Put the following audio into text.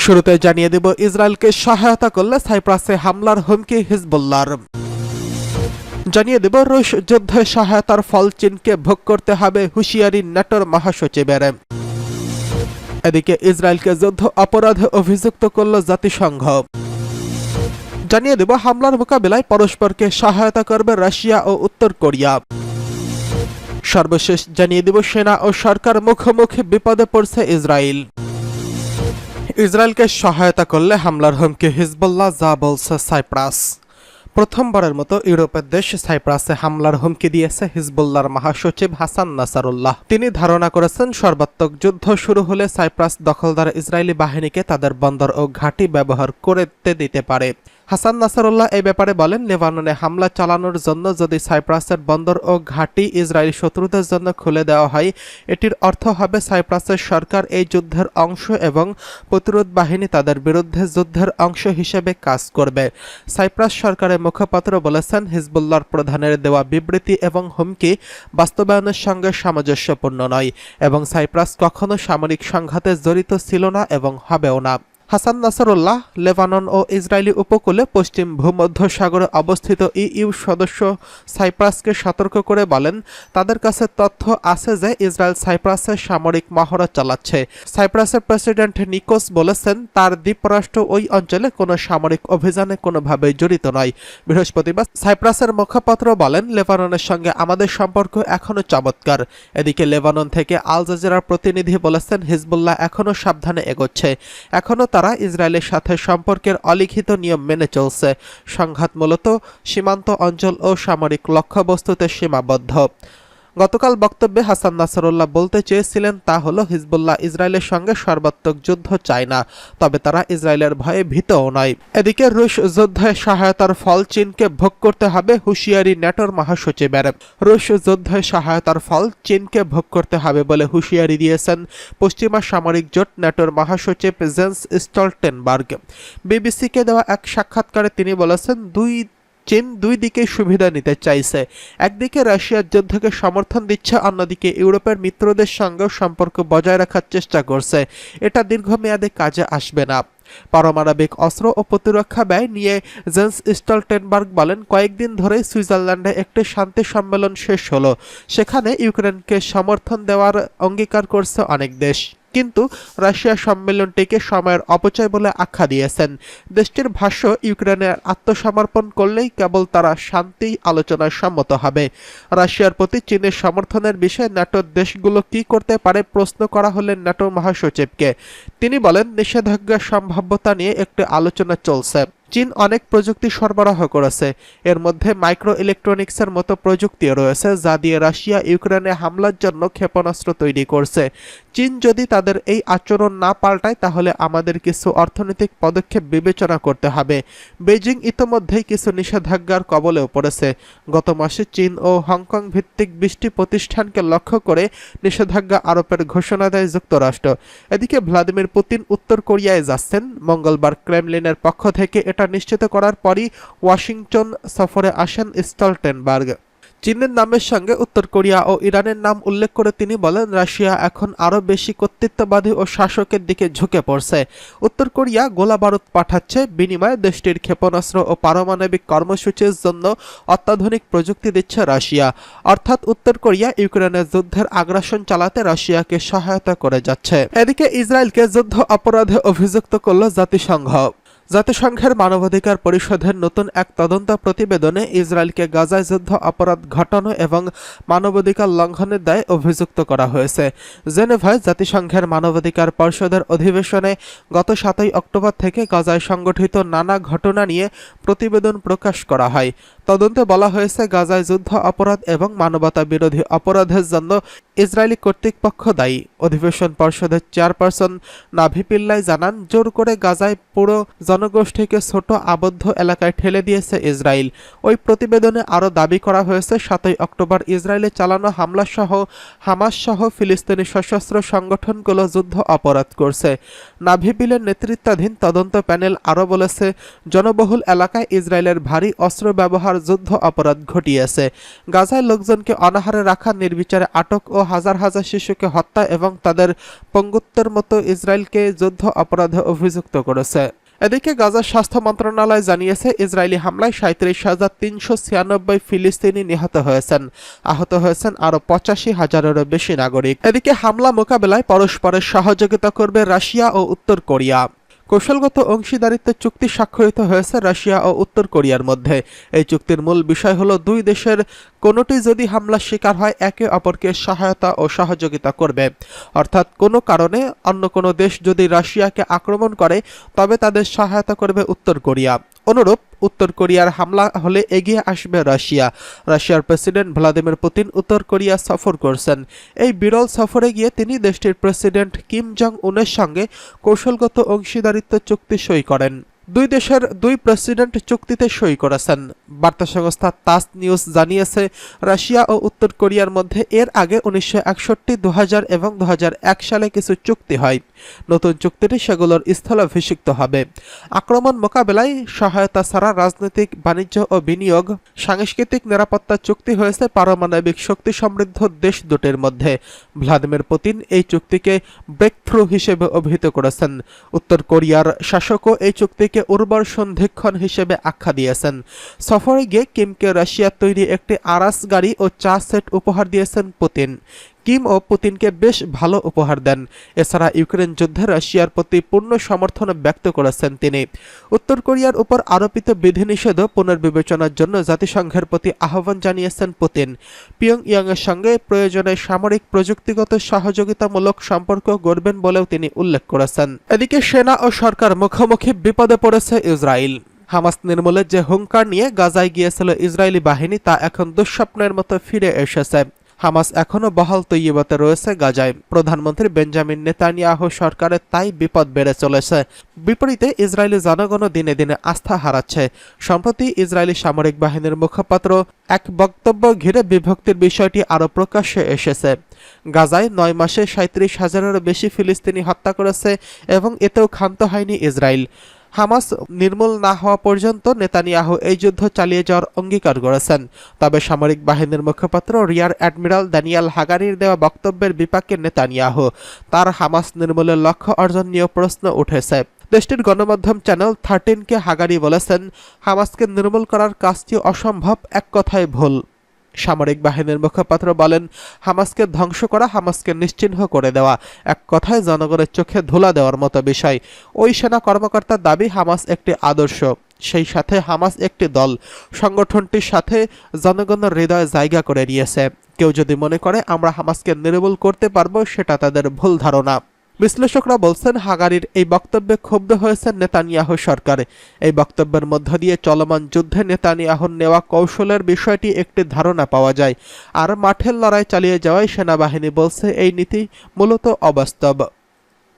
শুরুতে জানিয়ে দেব ইসরায়েলকে সহায়তা করলে সাইপ্রাসে হামলার হুমকি হিজবুল্লাহর। জানিয়ে দেব রুশ যুদ্ধে সহায়তার ফল চীনকে ভোগ করতে হবে হুঁশিয়ারি ন্যাটোর মহাসচিবের। এদিকে ইসরায়েলকে যুদ্ধ অপরাধে অভিযুক্ত করল জাতিসংঘ। জানিয়ে দেব হামলার মোকাবিলায় পরস্পরকে সহায়তা করবে রাশিয়া ও উত্তর কোরিয়া। সর্বশেষ জানিয়ে দেব সেনা ও সরকার মুখোমুখি বিপদে পড়ছে ইসরায়েল। ইসরায়েলকে সহায়তা করলে হামলার হুমকি হিজবুল্লাহ, যা বলছে সাইপ্রাস। প্রথমবারের মতো ইউরোপের দেশ সাইপ্রাসে হামলার হুমকি দিয়েছে হিজবুল্লাহর মহাসচিব হাসান নাসারুল্লাহ। তিনি ধারণা করেছেন সর্বাত্মক যুদ্ধ শুরু হলে সাইপ্রাস দখলদার ইসরায়েলি বাহিনীকে তাদের বন্দর ও ঘাঁটি ব্যবহার করতে দিতে পারে। হাসান নাসারুল্লাহ এই ব্যাপারে বলেন, লেবাননে হামলা চালানোর জন্য যদি সাইপ্রাসের বন্দর ও ঘাঁটি ইসরায়েলি শত্রুদের জন্য খুলে দেওয়া হয়, এটির অর্থ হবে সাইপ্রাসের সরকার এই যুদ্ধের অংশ এবং প্রতিরোধ বাহিনী তাদের বিরুদ্ধে যুদ্ধের অংশ হিসেবে কাজ করবে। সাইপ্রাস সরকারের মুখপাত্র বলেছেন, হিজবুল্লাহর প্রধানের দেওয়া বিবৃতি এবং হুমকি বাস্তবায়নের সঙ্গে সামঞ্জস্যপূর্ণ নয় এবং সাইপ্রাস কখনো সামরিক সংঘাতে জড়িত ছিল না এবং হবেও না। হাসান নাসারুল্লাহ লেবানন ও ইসরায়েলি উপকূলে পশ্চিম ভূমধ্যসাগরে অবস্থিত ইইউ সদস্য সাইপ্রাসকে সতর্ক করে বলেন, তাদের কাছে তথ্য আছে যে ইসরায়েল সাইপ্রাসে সামরিক মহড়া চালাচ্ছে। সাইপ্রাসের প্রেসিডেন্ট নিকোস বলেছেন, তার দ্বীপরাষ্ট্র ওই অঞ্চলে কোনো সামরিক অভিযানে কোনোভাবেই জড়িত নয়। বৃহস্পতিবার সাইপ্রাসের মুখপাত্র বলেন, লেবাননের সঙ্গে আমাদের সম্পর্ক এখনও চমৎকার। এদিকে লেবানন থেকে আল জাজিরার প্রতিনিধি বলেছেন, হিজবুল্লাহ এখনও সাবধানে এগোচ্ছে। এখনও তারা ইসরায়েলের সাথে সম্পর্কের অলিখিত নিয়ম মেনে চলছে। সংঘাত মূলত সীমান্ত অঞ্চল ও সামরিক লক্ষ্যবস্তুতে সীমাবদ্ধ। গতকাল বক্তব্যে হাসান নাসারুল্লাহ বলতে চেয়েছিলেন তা হলো, হিজবুল্লাহ ইসরায়েলের সঙ্গে সর্বাত্মক যুদ্ধ চায় না, তবে তারা ইসরায়েলের ভয়ে ভীতও নয়। এদিকে রুশ যুদ্ধে সহায়তার ফল চীনকে ভোগ করতে হবে হুঁশিয়ারি ন্যাটোর মহাসচিবের। রুশ যুদ্ধে সহায়তার ফল চীনকে ভোগ করতে হবে বলে হুঁশিয়ারি দিয়েছেন পশ্চিমা সামরিক জোট ন্যাটোর মহাসচিব জেন্স স্টলটেনবার্গ। বিবিসিকে দেওয়া এক সাক্ষাৎকারে তিনি বলেছেন, চীন দুই দিকেই সুবিধা নিতে চাইছে। একদিকে রাশিয়ার যুদ্ধকে সমর্থন দিচ্ছে, অন্যদিকে ইউরোপের মিত্রদের সঙ্গেও সম্পর্ক বজায় রাখার চেষ্টা করছে। এটা দীর্ঘমেয়াদে কাজে আসবে না। পারমাণবিক অস্ত্র ও প্রতিরক্ষা ব্যয় নিয়ে জেন্স স্টলটেনবার্গ বলেন, কয়েকদিন ধরেই সুইজারল্যান্ডে একটি শান্তি সম্মেলন শেষ হলো। সেখানে ইউক্রেনকে সমর্থন দেওয়ার অঙ্গীকার করছে অনেক দেশ, কিন্তু রাশিয়া সম্মেলনটিকে সময়ের অপচয় বলে আখ্যা দিয়েছেন। দেশটির ভাষ্য, ইউক্রেনের আত্মসমর্পণ করলেই কেবল তারা শান্তি আলোচনায় সম্মত হবে। রাশিয়ার প্রতি চীনের সমর্থনের বিষয়ে ন্যাটোর দেশগুলো কি করতে পারে প্রশ্ন করা হলে ন্যাটো মহাসচিবকে। তিনি বলেন, নিষেধাজ্ঞার সম্ভাব্যতা নিয়ে একটি আলোচনা চলছে। চীন অনেক প্রযুক্তি সরবরাহ করেছে, এর মধ্যে মাইক্রো ইলেকট্রনিক্সের মতো প্রযুক্তিও রয়েছে, যা দিয়ে রাশিয়া ইউক্রেনে হামলার জন্য ক্ষেপণাস্ত্র তৈরি করছে। চীন যদি তাদের এই আচরণ না পাল্টায়, তাহলে আমাদের কিছু অর্থনৈতিক পদক্ষেপ বিবেচনা করতে হবে। বেজিং ইতোমধ্যেই কিছু নিষেধাজ্ঞার কবলেও পড়েছে। গত মাসে চীন ও হংকং ভিত্তিক 20টি প্রতিষ্ঠানকে লক্ষ্য করে নিষেধাজ্ঞা আরোপের ঘোষণা দেয় যুক্তরাষ্ট্র। এদিকে ভ্লাদিমির পুতিন উত্তর কোরিয়ায় যাচ্ছেন। মঙ্গলবার ক্রেমলিনের পক্ষ থেকে এটা নিশ্চিত করার পরই ওয়াশিংটন সফরে আসেন স্টলটেনবার্গ। চীনের নামের সঙ্গে উত্তর কোরিয়া ও ইরানের নাম উল্লেখ করে তিনি বলেন, রাশিয়া এখন আরও বেশি কর্তৃত্ববাদী ও শাসকের দিকে ঝুঁকে পড়ছে। উত্তর কোরিয়া গোলাবারুদ পাঠাচ্ছে, বিনিময়ে দেশটির ক্ষেপণাস্ত্র ও পারমাণবিক কর্মসূচির জন্য অত্যাধুনিক প্রযুক্তি দিচ্ছে রাশিয়া। অর্থাৎ উত্তর কোরিয়া ইউক্রেনের যুদ্ধের আগ্রাসন চালাতে রাশিয়াকে সহায়তা করে যাচ্ছে। এদিকে ইসরায়েলকে যুদ্ধ অপরাধে অভিযুক্ত করল জাতিসংঘ। জাতিসংঘের মানবাধিকার পরিষদের নতুন এক তদন্ত প্রতিবেদনে ইসরায়েলকে গাজায় যুদ্ধ অপরাধ ঘটানো এবং মানবাধিকার লঙ্ঘনের দায়ে অভিযুক্ত করা হয়েছে। জেনেভায় জাতিসংঘের মানবাধিকার পরিষদের অধিবেশনে গত 7 অক্টোবর থেকে গাজায় সংগঠিত নানা ঘটনা নিয়ে প্রতিবেদন প্রকাশ করা হয়। তদন্তে বলা হয়েছে, গাজায় যুদ্ধ অপরাধ এবং মানবতা বিরোধী অপরাধের জন্য ইসরায়েলি কর্তৃপক্ষ দায়ী। অধিবেশন পরিষদের চেয়ারপারসন নাভি পিল্লাই জানান, জোর করে গাজায় পুরো জনগোষ্ঠীকে ছোট আবদ্ধ এলাকায় ঠেলে দিয়েছে ইসরায়েল। ওই প্রতিবেদনে আরও দাবি করা হয়েছে, 7 অক্টোবর ইসরায়েলে চালানো হামলাসহ হামাস-সহ ফিলিস্তিনি সশস্ত্র সংগঠনগুলো যুদ্ধ অপরাধ করছে। নাভি পিলের নেতৃত্বাধীন তদন্ত প্যানেল আরও বলেছে, জনবহুল এলাকায় ইসরায়েলের ভারী অস্ত্র ব্যবহার, যুদ্ধ অপরাধ ঘটিয়েছে। গাজায় লোকজনকে অনাহারে রাখা, নির্বিচারে আটক ও হাজার হাজার শিশুকে হত্যা এবং তাদের পঙ্গুত্বের মতো ইসরায়েলকে যুদ্ধ অপরাধে অভিযুক্ত করেছে। এদিকে গাজার স্বাস্থ্য মন্ত্রণালয় জানিয়েছে, ইসরায়েলি হামলায় ৩৭,৩৯৬ ফিলিস্তিনি নিহত হয়েছেন। আহত হয়েছেন আরও ৮৫,০০০-এরও বেশি নাগরিক। এদিকে হামলা মোকাবেলায় পরস্পরের সহযোগিতা করবে রাশিয়া ও উত্তর কোরিয়া। কৌশলগত অংশীদারিত্ব চুক্তি স্বাক্ষরিত হয়েছে রাশিয়া ও উত্তর কোরিয়ার মধ্যে। এই চুক্তির মূল বিষয় হলো, দুই দেশের কোনোটি যদি হামলার শিকার হয় একে অপরকে সহায়তা ও সহযোগিতা করবে। অর্থাৎ কোনো কারণে অন্য কোনো দেশ যদি রাশিয়াকে আক্রমণ করে তবে তাদের সহায়তা করবে উত্তর কোরিয়া। অনুরূপ উত্তর কোরিয়ার হামলা হলে এগিয়ে আসবে রাশিয়া। রাশিয়ার প্রেসিডেন্ট ভ্লাদিমির পুতিন উত্তর কোরিয়া সফর করছেন। এই বিরল সফরে গিয়ে তিনি দেশটির প্রেসিডেন্ট কিম জং উনের সঙ্গে কৌশলগত অংশীদারিত্ব চুক্তি সই করেন। দুই দেশের দুই প্রেসিডেন্ট চুক্তিতে সই করেছেন। বার্তা সংস্থা তাস নিউজ জানিয়েছে, রাশিয়া ও উত্তর কোরিয়ার মধ্যে এর আগে 1961, 2000 এবং 2001 সালে কিছু চুক্তি হয়। নতুন চুক্তিটি সেগুলোর স্থলাভিষিক্ত হবে। আক্রমণ মোকাবেলায় সহায়তা ছাড়া রাজনৈতিক, বাণিজ্য ও বিনিয়োগ, সাংস্কৃতিক নিরাপত্তা চুক্তি হয়েছে পারমাণবিক শক্তি সমৃদ্ধ দেশ দুটির মধ্যে। ভ্লাদিমির পুতিন এই চুক্তিকে ব্রেকথ্রু হিসেবে অভিহিত করেছেন। উত্তর কোরিয়ার শাসকও এই চুক্তিকে উর্বর সন্ধিক্ষণ হিসেবে আখ্যা দিয়েছেন। সফরে গিয়ে কিমকে রাশিয়ার তৈরি একটি আরাস গাড়ি ও চা সেট উপহার দিয়েছেন পুতিন। কিম ও পুতিনকে বেশ ভালো উপহার দেন। এছাড়া ইউক্রেন যুদ্ধে রাশিয়ার প্রতি পূর্ণ সমর্থন ব্যক্ত করেছেন তিনি। উত্তর কোরিয়ার উপর আরোপিত বিধিনিষেধ পুনর্বিবেচনার জন্য জাতিসংঘের প্রতি আহ্বান জানিয়েছেন পুতিন। পিয়ংইয়ংয়ের সঙ্গে প্রয়োজনে সামরিক প্রযুক্তিগত সহযোগিতামূলক সম্পর্ক গড়বেন বলেও তিনি উল্লেখ করেছেন। এদিকে সেনা ও সরকার মুখোমুখি বিপদে পড়েছে ইসরায়েল। হামাস নির্মূলের যে হুঙ্কার নিয়ে গাজায় গিয়েছিল ইসরায়েলি বাহিনী, তা এখন দুঃস্বপ্নের মতো ফিরে এসেছে। হামাস এখনও বহাল তৈয়বাতে রয়েছে গাজায়। প্রধানমন্ত্রী বেঞ্জামিন নেতানিয়াহু সরকারের তাই বিপদ বেড়ে চলেছে। বিপরীতে ইসরায়েলি জনগণও দিনে দিনে আস্থা হারাচ্ছে। সম্প্রতি ইসরায়েলি সামরিক বাহিনীর মুখপাত্র এক বক্তব্য ঘিরে বিভক্তির বিষয়টি আরও প্রকাশ্যে এসেছে। গাজায় 9 মাসে 37,000-এরও বেশি ফিলিস্তিনি হত্যা করেছে এবং এতেও ক্ষান্ত হয়নি ইসরায়েল। হামাস নির্মূল না হওয়া পর্যন্ত নেতানিয়াহু এই যুদ্ধ চালিয়ে যাওয়ার অঙ্গীকার করেছেন। তবে সামরিক বাহিনীর মুখপাত্র রিয়ার অ্যাডমিরাল দানিয়াল হাগারির দেওয়া বক্তব্যের বিপক্ষে নেতানিয়াহু। তার হামাস নির্মূলের লক্ষ্য অর্জন নিয়েও প্রশ্ন উঠেছে। দেশটির গণমাধ্যম চ্যানেল 13-কে হাগারি বলেছেন, হামাসকে নির্মূল করার কাজটি অসম্ভব, এক কথায় ভুল। সামরিক বাহিনীর মুখপাত্র বলেন, হামাসকে ধ্বংস করা, হামাসকে নিশ্চিহ্ন করে দেওয়া, এক কথায় জনগণের চোখে ধুলা দেওয়ার মতো বিষয়। ওই সেনা কর্মকর্তার দাবি, হামাস একটি আদর্শ, সেই সাথে হামাস একটি দল। সংগঠনটির সাথে জনগণের হৃদয়ে জায়গা করে নিয়েছে। কেউ যদি মনে করে আমরা হামাসকে নির্মূল করতে পারবো, সেটা তাদের ভুল ধারণা। বিশ্লেষকরা বলছেন, হাগারির এই বক্তব্যে ক্ষুব্ধ হয়েছে নেতানিয়াহু সরকার। এই বক্তব্যের মধ্য দিয়ে চলমান যুদ্ধে নেতানিয়াহুর নেওয়া কৌশলের বিষয়টি একটি ধারণা পাওয়া যায়। আর মাঠের লড়াই চালিয়ে যাওয়ায় সেনাবাহিনী বলছে এই নীতি মূলত অবাস্তব।